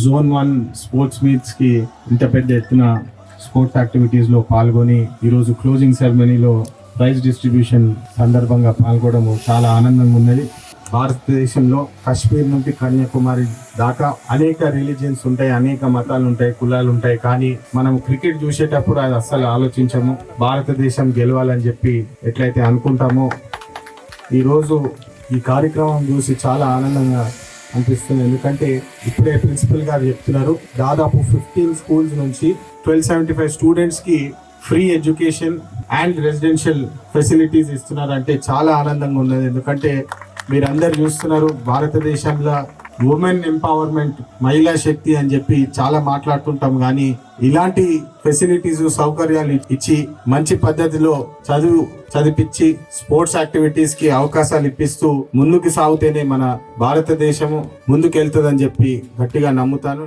Zone 1 sports meets కి ఇంత పెద్ద ఎత్తున స్పోర్ట్స్ యాక్టివిటీస్ లో పాల్గొని ఈరోజు క్లోజింగ్ సెరమనీలో ప్రైజ్ డిస్ట్రిబ్యూషన్ సందర్భంగా పాల్గొనడం చాలా ఆనందంగా ఉన్నది. భారతదేశంలో కాశ్మీర్ నుండి కన్యాకుమారి దాకా అనేక రిలీజియన్స్ ఉంటాయి, అనేక మతాలు ఉంటాయి, కులాలు ఉంటాయి. కానీ మనం క్రికెట్ చూసేటప్పుడు అది అస్సలు ఆలోచించము. భారతదేశం గెలవాలని చెప్పి ఎట్లయితే అనుకుంటామో ఈరోజు ఈ కార్యక్రమం చూసి చాలా ఆనందంగా అనిపిస్తుంది. ఎందుకంటే ఇప్పుడే ప్రిన్సిపల్ గారు చెప్తున్నారు, దాదాపు 15 స్కూల్స్ నుంచి 1275 స్టూడెంట్స్ కి free education and residential facilities ఇస్తున్నారు. అంటే చాలా ఆనందంగా ఉన్నది. ఎందుకంటే మీరందరు చూస్తున్నారు, భారతదేశంలో ఉమెన్ ఎంపవర్మెంట్, మహిళా శక్తి అని చెప్పి చాలా మాట్లాడుతుంటాం. కానీ ఇలాంటి ఫెసిలిటీస్ సౌకర్యాలు ఇచ్చి మంచి పద్ధతిలో చదివించి స్పోర్ట్స్ యాక్టివిటీస్ కి అవకాశాలు ఇప్పిస్తూ ముందుకు సాగితేనే మన భారతదేశము ముందుకు వెళ్తుందని చెప్పి గట్టిగా నమ్ముతాను.